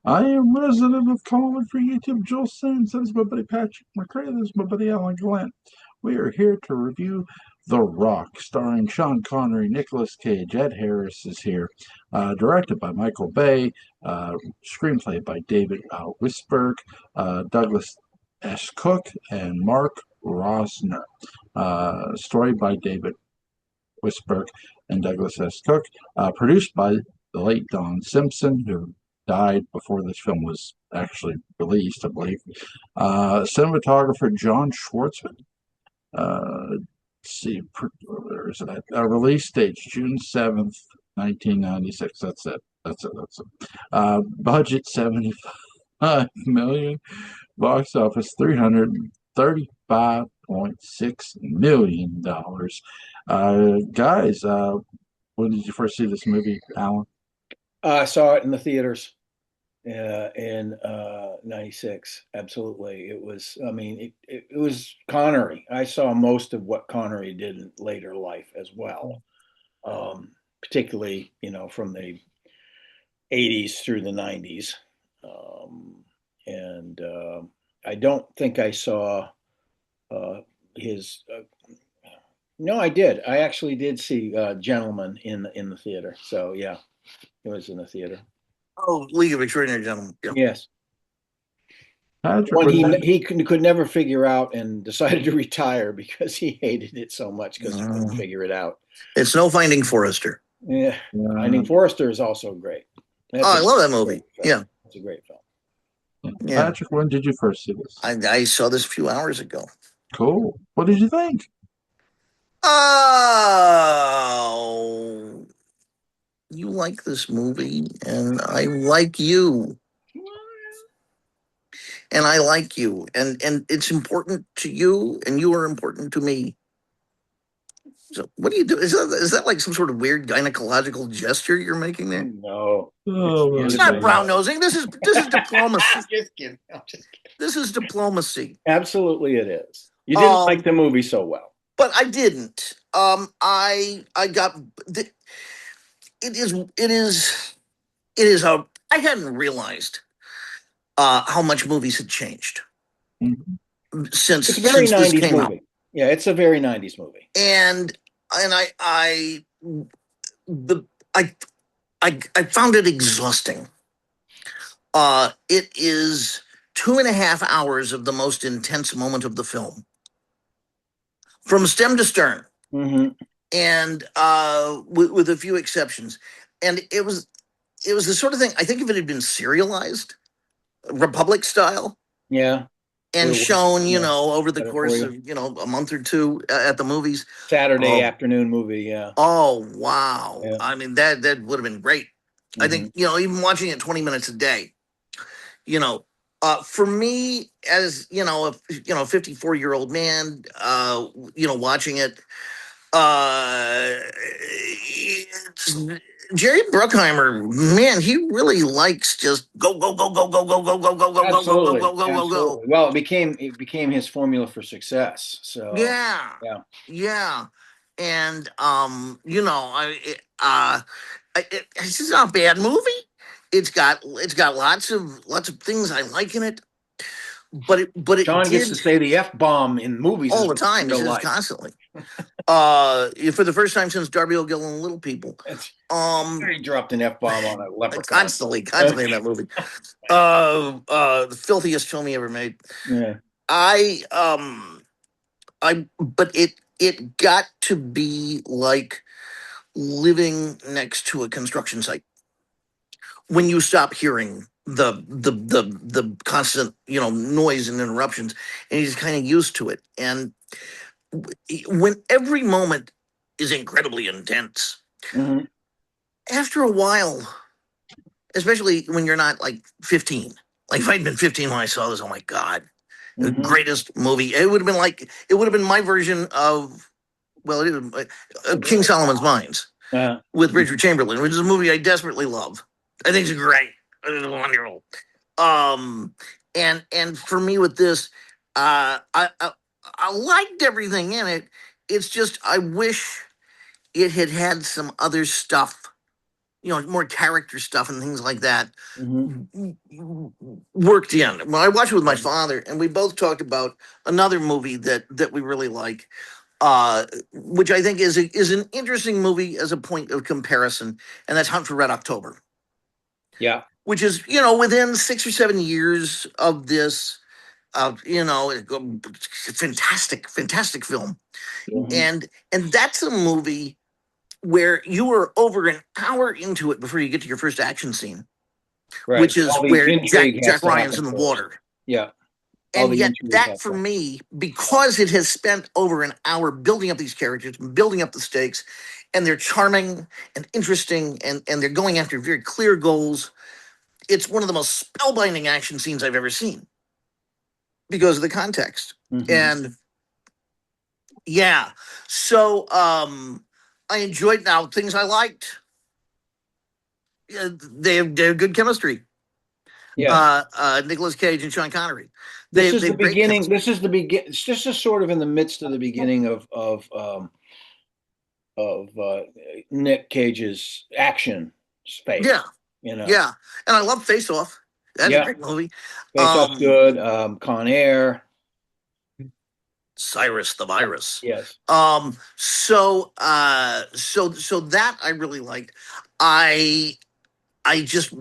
I am resident of calling for YouTube Joel Sims. That is my buddy Patrick McCray. That is my buddy Alan Gallant. We are here to review The Rock, starring Sean Connery, Nicolas Cage, Ed Harris is here. Directed by Michael Bay, screenplay by David Wisberg, Douglas S. Cook, and Mark Rosner. Story by David Wisberg and Douglas S. Cook. Produced by the late Don Simpson, who died before this film was actually released, I believe. Cinematographer John Schwartzman. Let's see, where is it? Release date June 7th, 1996. That's it. Budget 75 million. Box office $335.6 million. Guys, when did you first see this movie, Alan? I saw it in the theaters in '96. Absolutely. It was, I mean, it was Connery. I saw most of what Connery did in later life as well, particularly, from the '80s through the '90s. And I don't think I saw his. No, I did. I actually did see Gentleman in the theater. So yeah, it was in the theater. Oh, League of Extraordinary Gentlemen. Yeah. Yes. Patrick, One what did he could never figure out and decided to retire because he hated it so much because he couldn't figure it out. It's no Finding Forrester. Yeah. Finding Forrester is also great. I love that movie. Yeah. It's a great film. Yeah. Patrick, when did you first see this? I saw this a few hours ago. Cool. What did you think? Oh, you like this movie, and I like you. And I like you, and it's important to you, and you are important to me. So, what do you do? Is that like some sort of weird gynecological gesture you're making there? No, it's not brown nosing. This is diplomacy. I'm just kidding. This is diplomacy. Absolutely, it is. You didn't like the movie so well, but I didn't. I got it is a. I hadn't realized how much movies had changed since it's a very since 90s this came movie. out. Yeah, it's a very 90s movie. And I found it exhausting. It is 2.5 hours of the most intense moment of the film, from stem to stern, and with a few exceptions. And it was the sort of thing, I think if it had been serialized, Republic style, and shown, over the course of, a month or two at the movies. Saturday afternoon movie, yeah. Oh, wow. Yeah. I mean, that would have been great. I think, even watching it 20 minutes a day, for me as, a 54-year-old man, watching it, Jerry Bruckheimer, man, he really likes just go. Absolutely. Well, it became his formula for success. So yeah. And it's just not a bad movie. It's got lots of things I like in it. But it John gets to say the F-bomb in movies all the time. He says constantly. For the first time since Darby O'Gill and Little People. He dropped an F-bomb on a leprechaun. Constantly in that movie. The filthiest film he ever made. Yeah. But it got to be like living next to a construction site. When you stop hearing the constant, noise and interruptions, and he's kind of used to it. And when every moment is incredibly intense, after a while, especially when you're not like 15, like if I'd been 15 when I saw this, oh my God, the greatest movie. It would have been my version of, King Solomon's Mines with Richard Chamberlain, which is a movie I desperately love. I think it's great. It's wonderful. And for me with this, I liked everything in it. It's just I wish it had some other stuff, more character stuff and things like that Mhm. worked in. Well, I watched it with my father, and we both talked about another movie that we really like, which I think is an interesting movie as a point of comparison, and that's Hunt for Red October, Yeah. which is within 6 or 7 years of this, fantastic film, Mhm. and that's a movie where you were over an hour into it before you get to your first action scene, Right. which is All the where intrigue has Jack to Ryan's happen in the first. water. Yeah. All And the yet intrigue that has for to. me, because it has spent over an hour building up these characters, building up the stakes, and they're charming and interesting, and they're going after very clear goals. It's one of the most spellbinding action scenes I've ever seen because of the context. Mhm. And yeah, so I enjoyed now things I liked. They have good chemistry. Yes. Nicolas Cage and Sean Connery. This is the They've great beginning. chemistry. This is the begin. This is sort of in the midst of the beginning of Nick Cage's action space. Yeah, You know. yeah, and I love Face Off. That's a Yeah. great movie. Face Off's good. Con Air. Cyrus the Virus. Yes. So that I really liked. I just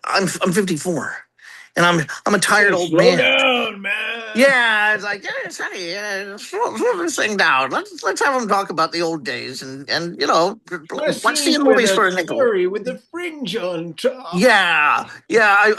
I'm 54, and I'm a tired old Slow man. down, man. Yeah, it's like, yeah, Sonny, slow this thing down. Let's have them talk about the old days, and A let's see scene the with movies a for a nickel. furry with the fringe on top. Yeah.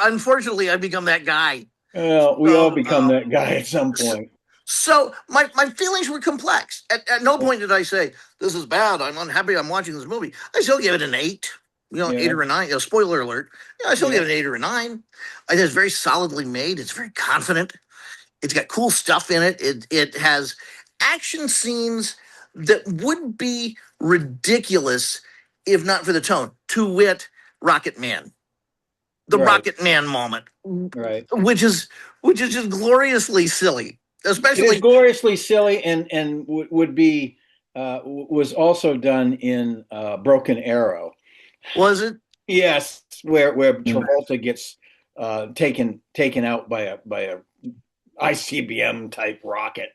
Unfortunately, I've become that guy. Well, we all So, become that guy at some so, point. so my feelings were complex. At no point did I say this is bad. I'm unhappy. I'm watching this movie. I still give it an 8. Yeah. 8 or a 9. Spoiler alert. I still Yeah. give it an 8 or a 9. I think it's very solidly made. It's very confident. It's got cool stuff in it. It has action scenes that would be ridiculous if not for the tone. To wit, Rocket Man, the Right. Rocket Man moment, Right. which is just gloriously silly, It is especially gloriously silly, and would be was also done in Broken Arrow. was it? Yes, where Travolta gets taken out by a ICBM type rocket.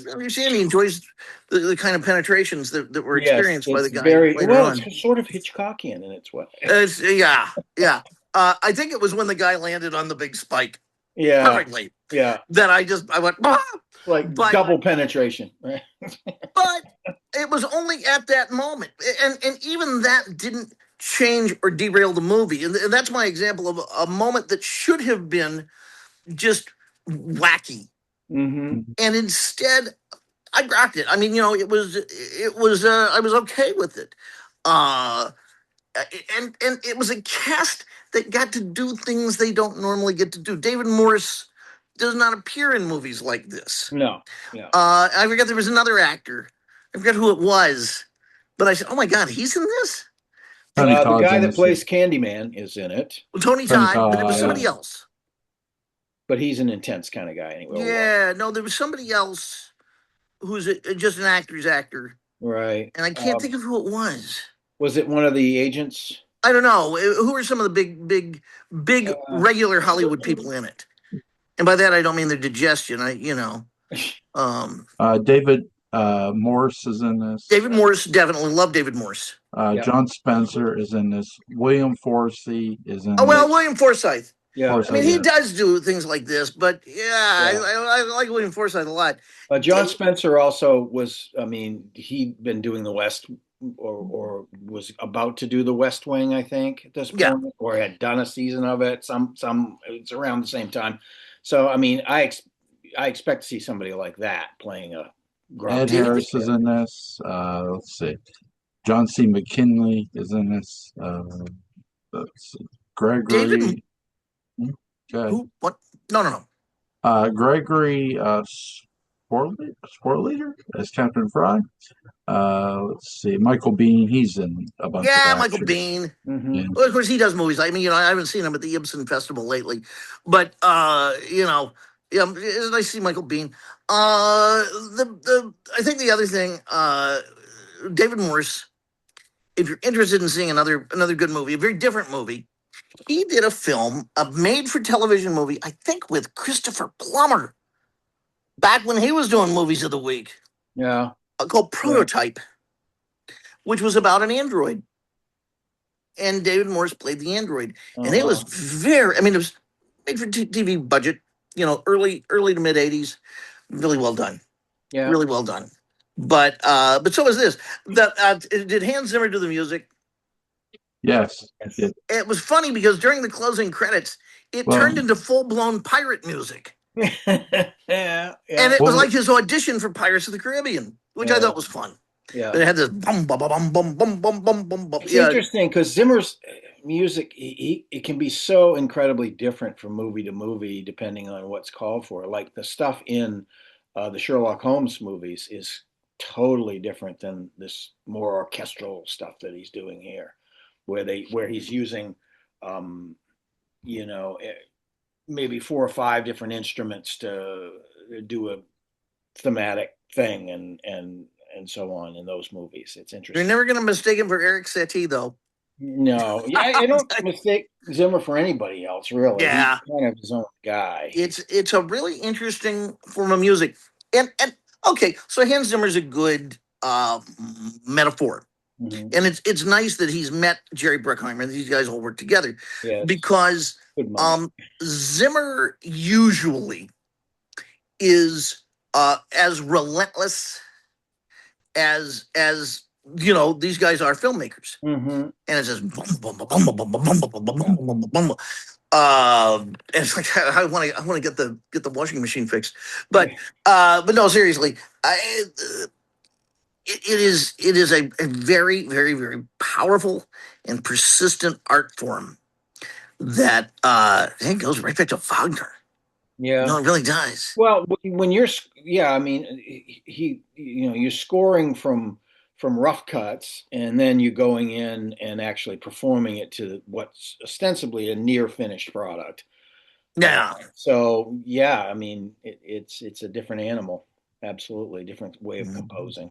You see, he enjoys the kind of penetrations that were Yes, experienced by the it's guy very later well. on. It's sort of Hitchcockian in its way. Yeah. I think it was when the guy landed on the big spike Yeah, perfectly yeah, that I went, "Ah!" like But- double penetration. Right? But it was only at that moment, and even that didn't change or derail the movie. And that's my example of a moment that should have been just wacky, Mm-hmm. and instead I rocked it. I mean, it was I was okay with it, uh, and it was a cast that got to do things they don't normally get to do. David Morse does not appear in movies like this. No, yeah. I forget there was another actor. I forget who it was, but I said, "Oh my God, he's in this." Tony The Todd's guy in that this. plays Candyman is in it, Tony Tony Todd, but it was Todd, somebody yeah. else. but he's an intense kind of guy anyway. Yeah, no, there was somebody else who's just an actor's actor, Right. and I can't think of who it was. Was it one of the agents? I don't know. Who are some of the big regular Hollywood people in it? And by that I don't mean their digestion. David Morse is in this. David Morse, definitely love David Morse. Yeah. John Spencer is in this. William Forsey is in Oh well, this. William Forsythe. Yeah. Forsythe, I mean, he yeah. does do things like this, but yeah. I like William Forsythe a lot. John Spencer also was. I mean, he'd been doing the West, or was about to do the West Wing, I think, at this point, Yeah. or had done a season of it. Some it's around the same time. So I mean, I expect to see somebody like that playing a. Ed Harris is in this. Let's see. John C. McKinley is in this. Let's see. Gregory. David. Okay. Who? What? No. Gregory Sportleader as Captain Fry. Let's see. Michael Bean. He's in a bunch of Michael action. Bean. Mm-hmm. Yeah. Well, of course, he does movies. I mean, I haven't seen him at the Ibsen Festival lately, but yeah, it's nice to see Michael Bean. I think the other thing, David Morse if you're interested in seeing another good movie, a very different movie, he did a film, a made-for-television movie, I think with Christopher Plummer, back when he was doing movies of the week, Yeah. called Prototype, which was about an android. And David Morse played the android. And it was I mean, it was made for TV budget, early to mid 80s. Really well done. Yeah. Really well done. But so is this. Did Hans Zimmer do the music? Yes. It was funny because during the closing credits, it turned into full-blown pirate music. Yeah. And it was like his audition for Pirates of the Caribbean, which I thought was fun. Yeah. But it had this bum bum bum bum bum bum bum bum bum. It's interesting because Zimmer's music, it can be so incredibly different from movie to movie depending on what's called for. Like the stuff in the Sherlock Holmes movies is totally different than this more orchestral stuff that he's doing here, where he's using, maybe 4 or 5 different instruments to do a thematic thing and so on in those movies. It's interesting. You're never going to mistake him for Eric Satie, though. No, yeah, I don't mistake Zimmer for anybody else, really. Yeah, he's kind of his own guy. It's a really interesting form of music, and okay, so Hans Zimmer's a good metaphor, and it's nice that he's met Jerry Bruckheimer and these guys all work together, because Zimmer usually is as relentless as these guys are filmmakers, and it says it's like I want to get the washing machine fixed, but no, seriously, it is a very, very, very powerful and persistent art form that I think goes right back to Wagner. Yeah, no, it really does. Well, when you're, I mean, you're scoring from rough cuts, and then you're going in and actually performing it to what's ostensibly a near finished product. Yeah. So yeah, I mean, it's a different animal, absolutely different way of composing.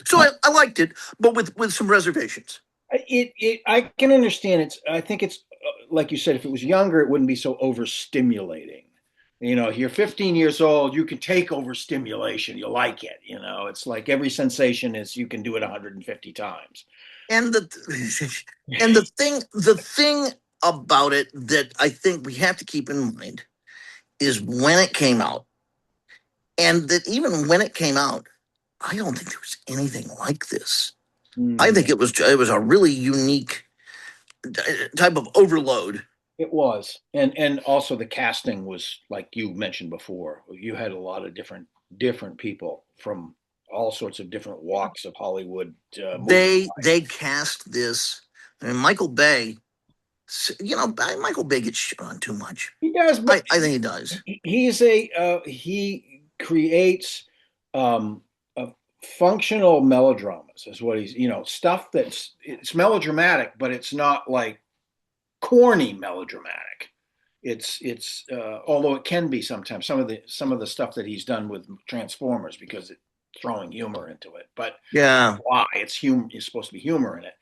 So I liked it, but with some reservations. I can understand. I think it's like you said. If it was younger, it wouldn't be so overstimulating. If you're 15 years old, you can take overstimulation. You like it. It's like every sensation is you can do it 150 times. And the thing about it that I think we have to keep in mind is when it came out, and that even when it came out, I don't think there was anything like this. I think it was a really unique type of overload. It was, and also the casting was, like you mentioned before. You had a lot of different people from all sorts of different walks of Hollywood. They cast this. I mean, Michael Bay. Michael Bay gets shit on too much. He does, but I think he does. He creates functional melodramas, is what he's, stuff it's melodramatic, but it's not like corny melodramatic. It's although it can be sometimes some of the stuff that he's done with Transformers, because it's throwing humor into it. But yeah, why? It's supposed to be humor in it.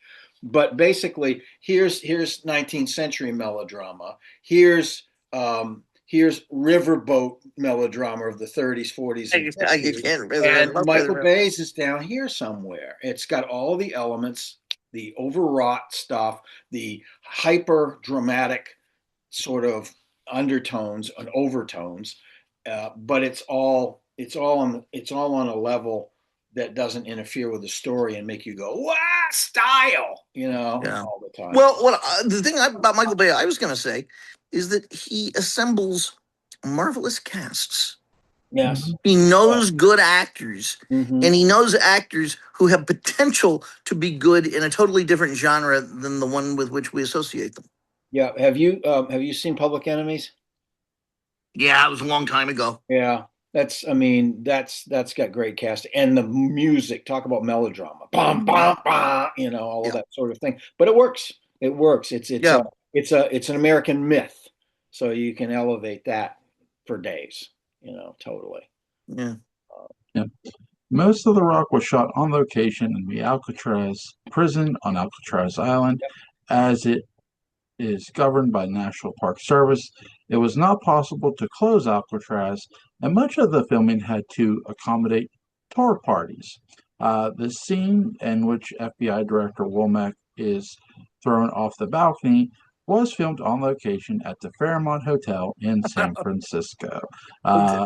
But basically, here's 19th century melodrama. Here's riverboat melodrama of the 30s, 40s, and 50s. And Michael Bay's is down here somewhere. It's got all the elements, the overwrought stuff, the hyper dramatic sort of undertones and overtones, but it's all on a level that doesn't interfere with the story and make you go, wow, style, all the time. Well, the thing about Michael Bay I was going to say is that he assembles marvelous casts. Yes. He knows good actors, and he knows actors who have potential to be good in a totally different genre than the one with which we associate them. Yeah. Have you seen Public Enemies? Yeah, it was a long time ago. Yeah. That's got great casting, and the music. Talk about melodrama, bum, bum, bum, all of that sort of thing. But it works. It works. It's an American myth, so you can elevate that for days. Totally. Yeah. Most of The Rock was shot on location in the Alcatraz prison on Alcatraz Island, as it is governed by National Park Service. It was not possible to close Alcatraz, and much of the filming had to accommodate tour parties. The scene in which FBI Director Womack is thrown off the balcony was filmed on location at the Fairmont Hotel in San Francisco. Uh,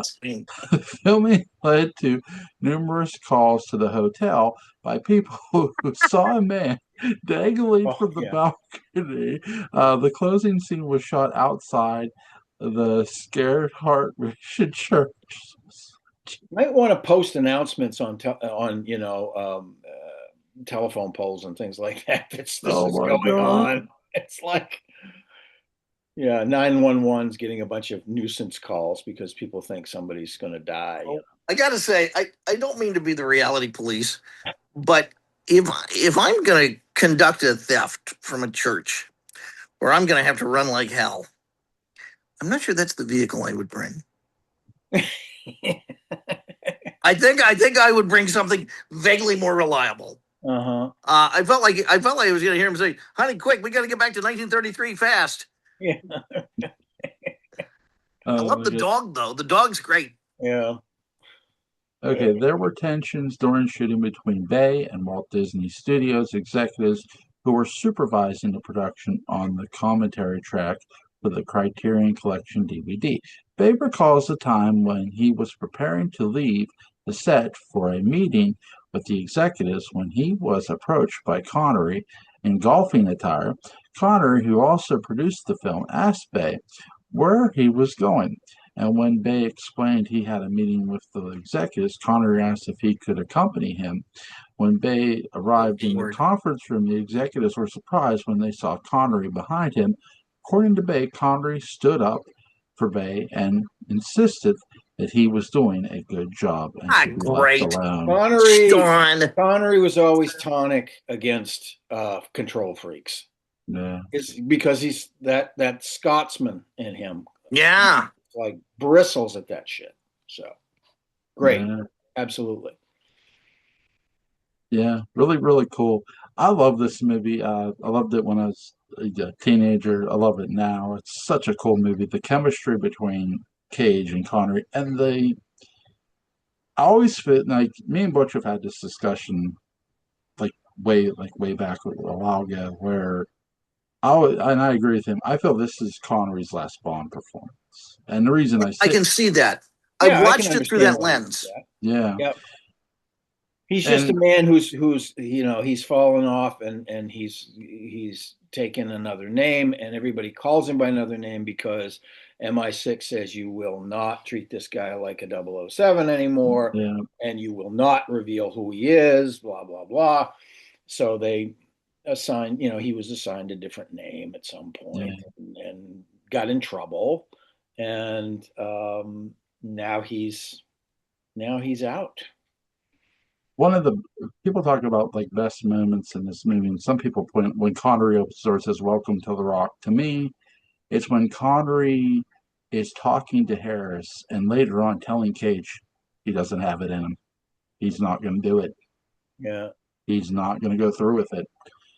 Filming led to numerous calls to the hotel by people who saw a man dangling Oh, from the yeah. balcony. The closing scene was shot outside the Scared Heart Mission Church. Might want to post announcements on telephone poles and things like that. This Oh is my going God. on. It's like, yeah, 911's getting a bunch of nuisance calls because people think somebody's going to die. I gotta say, I don't mean to be the reality police, but if I'm gonna conduct a theft from a church where I'm gonna have to run like hell, I'm not sure that's the vehicle I would bring. I think I would bring something vaguely more reliable. Uh-huh. I felt like I was gonna hear him say, "Honey, quick, we got to get back to 1933 fast." Yeah. I love the dog though. The dog's great. Yeah. Okay, there were tensions during shooting between Bay and Walt Disney Studios executives who were supervising the production on the commentary track for the Criterion Collection DVD. Bay recalls the time when he was preparing to leave the set for a meeting with the executives when he was approached by Connery in golfing attire. Connery, who also produced the film, asked Bay where he was going. And when Bay explained he had a meeting with the executives, Connery asked if he could accompany him. When Bay arrived in the conference room, the executives were surprised when they saw Connery behind him. According to Bay, Connery stood up for Bay and insisted that he was doing a good job and should be left Great. alone. Connery was always tonic against control freaks. Yeah. It's because he's that Scotsman in him. Yeah. Like bristles at that shit. So great. Yeah. Absolutely. Yeah, really, really cool. I love this movie. I loved it when I was a teenager. I love it now. It's such a cool movie. The chemistry between Cage and Connery, and I always fit like me and Butch have had this discussion way back a while ago, where and I agree with him. I feel this is Connery's last Bond performance, and the reason I can see that. Yeah, I watched it through that lens. Yeah. Yep. He's just a man who's he's fallen off and he's taken another name and everybody calls him by another name because MI6 says you will not treat this guy like a 007 anymore, and you will not reveal who he is, blah blah blah. So they assigned, he was assigned a different name at some point and got in trouble, and now he's out. One of the people talk about like best moments in this movie, and some people point when Connery opens the door and says "Welcome to the Rock." To me, it's when Connery is talking to Harris and later on telling Cage he doesn't have it in him. He's not going to do it. Yeah. He's not going to go through with it.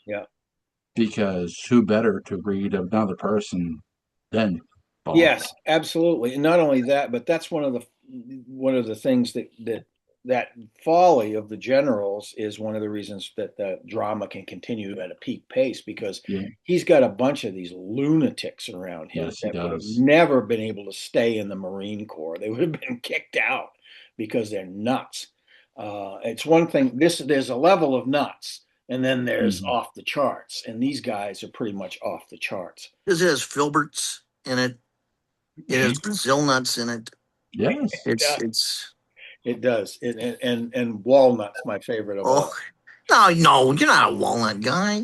Yeah. Because who better to read another person than Bond? Yes, absolutely. And not only that, but that's one of the things that folly of the generals is one of the reasons that the drama can continue at a peak pace, because he's got a bunch of these lunatics around him that would have never been able to stay in the Marine Corps. They would have been kicked out because they're nuts. It's one thing. There's a level of nuts, and then there's off the charts, and these guys are pretty much off the charts. This has filberts in it. It has Brazil nuts in it. Yes, it does. And walnuts, my favorite of all. No, you're not a walnut guy.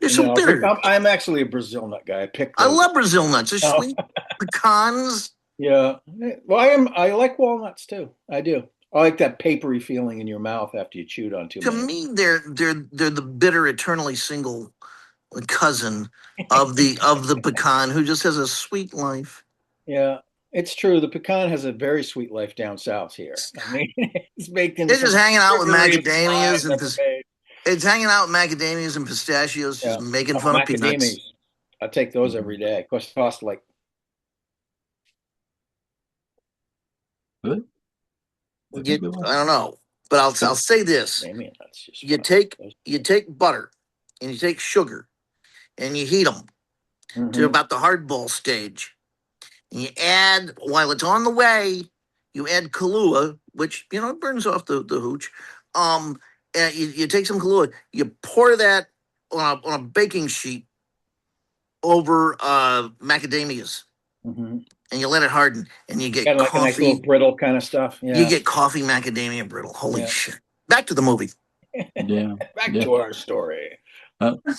You're so bitter. I'm actually a Brazil nut guy. I love Brazil nuts. They're sweet. Pecans. Yeah. Well, I like walnuts too. I do. I like that papery feeling in your mouth after you chewed on too many. To me, they're the bitter, eternally single cousin of the pecan who just has a sweet life. Yeah. It's true. The pecan has a very sweet life down south here. I mean, it's baked into It's some just hanging out with sugariest pies macadamias and ever made. it's hanging out with macadamias and pistachios, Yeah. just making Oh, fun of macadamias. peanuts. I take those every day. Of course, cost like Good. I think we I lost. don't know, but I'll say this: macadamia nuts. Just you take butter and you take sugar and you heat them to Mhm. about the hardball stage. And you add, while it's on the way, you add Kahlua, which it burns off the hooch. And you take some Kahlua, you pour that on a baking sheet over macadamias, Mhm. and you let it harden, and you get Got like a nice little coffee. brittle kind of stuff. You Yeah. get coffee macadamia brittle. Holy Yeah. shit! Back to the movie. Yeah. Back Yeah. to our story.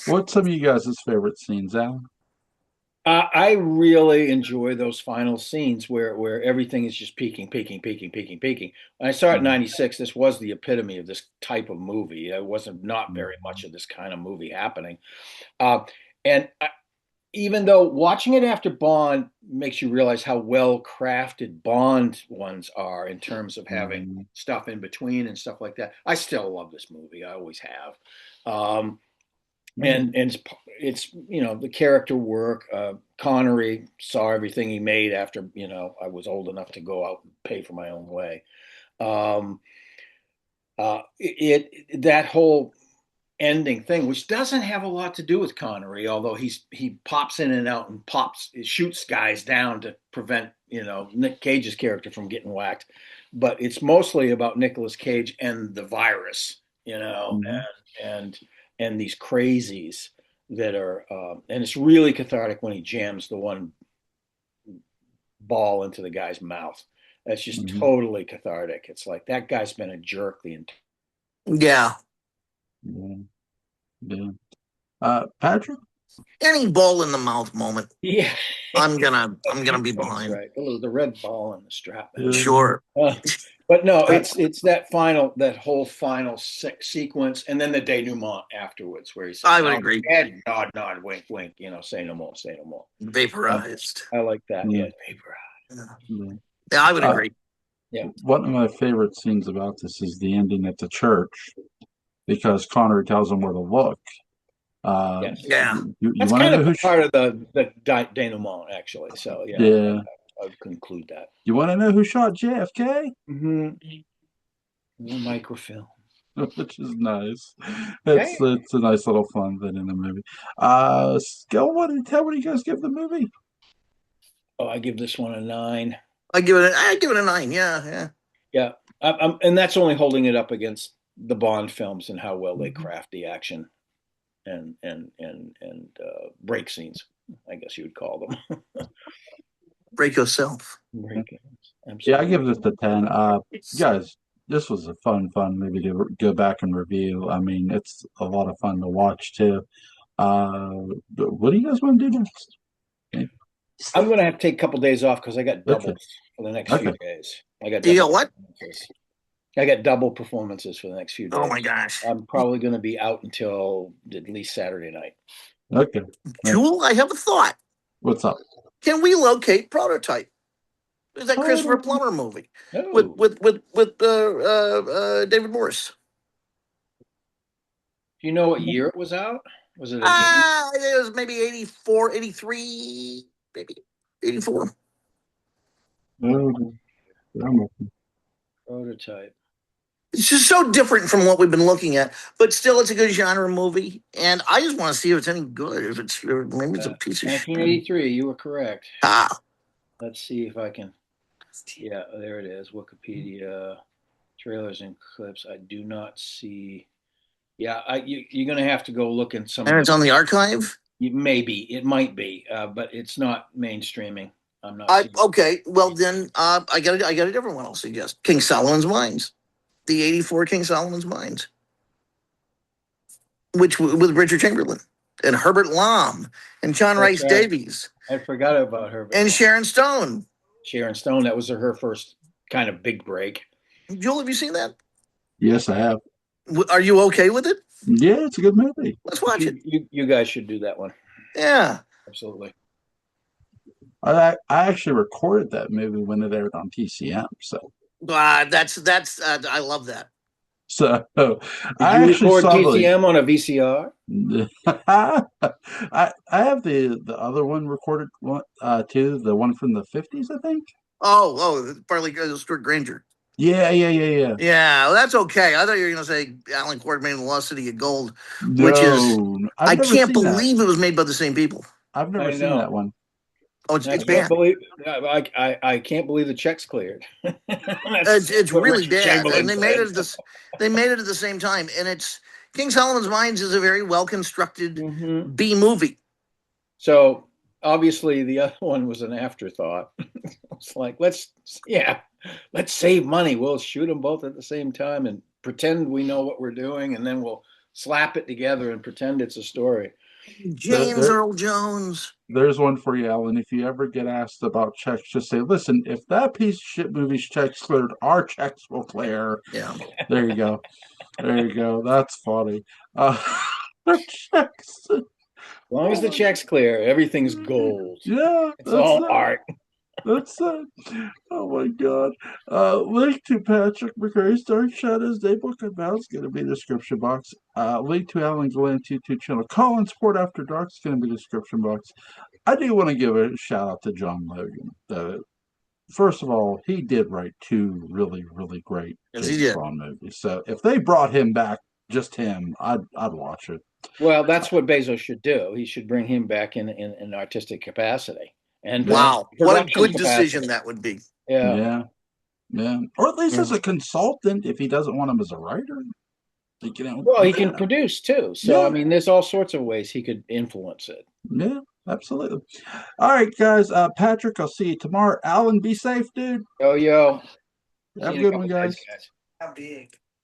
What's some of you guys' favorite scenes, Alan? I really enjoy those final scenes where everything is just peaking, peaking, peaking, peaking, peaking. When I saw it in '96, this was the epitome of this type of movie. There wasn't not very much of this kind of movie happening. Uh, and even though watching it after Bond makes you realize how well crafted Bond ones are in terms of having stuff in between and stuff like that, I still love this movie. I always have. And it's the character work. Connery saw everything he made after I was old enough to go out and pay for my own way. Um, that whole ending thing, which doesn't have a lot to do with Connery, although he pops in and out and shoots guys down to prevent Nick Cage's character from getting whacked, but it's mostly about Nicolas Cage and the virus, and and these crazies that are, and it's really cathartic when he jams the one ball into the guy's mouth. That's just totally cathartic. It's like that guy's been a jerk the entire. Yeah. Patrick? Any ball in the mouth moment. Yeah. I'm gonna be behind. Right. The red ball in the strap. Sure. But no, it's that whole final sequence, and then the denouement afterwards, where he says, I would agree. Head, nod, nod, wink, wink. Say no more, say no more. Vaporized. I like that. Yeah, vaporized. Yeah, I would agree. Yeah. One of my favorite scenes about this is the ending at the church, because Connery tells him where to look. Yes. Yeah. You That's want to kind know of part of the denouement, actually. So Yeah. I would conclude that. You want to know who shot JFK? The microfilm. Which is nice. It's a nice little fun thing in the movie. Scale 1 to 10, what do you guys give the movie? Oh, I give this one a 9. I give it a 9. Yeah. And that's only holding it up against the Bond films and how well they craft the action and break scenes, I guess you would call them. Break yourself. Yeah, I give this a 10. Guys, this was a fun movie to go back and review. I mean, it's a lot of fun to watch too. What do you guys want to do next? I'm going to have to take a couple days off because I got doubles for the next few days. You got what? I got double performances for the next few days. Oh my gosh! I'm probably going to be out until at least Saturday night. Okay. Jewel, I have a thought. What's up? Can we locate Prototype? Is that Christopher Plummer movie with David Morris? Do you know what year it was out? Was it? It was maybe 84, 83, maybe 84. Prototype. It's just so different from what we've been looking at, but still, it's a good genre movie, and I just want to see if it's any good. Maybe it's a piece of shit. 1983. You were correct. Let's see if I can. Yeah, there it is. Wikipedia trailers and clips. I do not see. Yeah, you're going to have to go look in some. And it's on the archive. Maybe it might be, but it's not mainstreaming. I'm not. Okay, well then, I got a different one. I'll suggest King Solomon's Mines, the '84 King Solomon's Mines, which with Richard Chamberlain and Herbert Lom and John Rice Davies. I forgot about her. And Sharon Stone. Sharon Stone. That was her first kind of big break. Joel, have you seen that? Yes, I have. Are you okay with it? Yeah, it's a good movie. Let's watch it. You guys should do that one. Yeah. Absolutely. I actually recorded that movie when it aired on TCM. I love that. So Did I you actually record saw TCM on a VCR? I have the other one recorded one too, the one from the 50s, I think. Partly Stuart Granger. Yeah. Yeah, well, that's okay. I thought you were going to say Alan Quartermain, The Lost City of Gold, which is No, I've I never can't seen that. believe it was made by the same people. I've never I seen that know. one. Oh, I it's can't bad. believe I can't believe the check's cleared. It's what really Richard bad, Chamberlain and they made said. it They made it at the same time, and it's King Solomon's Mines is a very well constructed Mhm. B movie. So obviously the other one was an afterthought. It's like let's save money. We'll shoot them both at the same time and pretend we know what we're doing, and then we'll slap it together and pretend it's a story. James Earl Jones. There's one for you, Alan. If you ever get asked about checks, just say, "Listen, if that piece of shit movie's checks cleared, our checks will clear." Yeah. There you go. There you go. That's funny. Checks. As long as the check's clear, everything's gold. Yeah, It's all art. That's it. Oh my God. Link to Patrick McCray's Dark Shadows Daybook and Battle is going to be in the description box. Link to Alan Gallant's YouTube channel. Colin Sport After Dark is going to be in the description box. I do want to give a shout out to John Logan. First of all, he did write two really, really great James Bond movies. So if they brought him back, just him, I'd watch it. Well, that's what Bezos should do. He should bring him back in artistic capacity. And wow, what a good capacity. decision that would be. Yeah. Or at least as a consultant, if he doesn't want him as a writer. He can produce too. So I mean, there's all sorts of ways he could influence it. Yeah, absolutely. All right, guys. Patrick, I'll see you tomorrow. Alan, be safe, dude. Yo. Have a good one, guys. How big?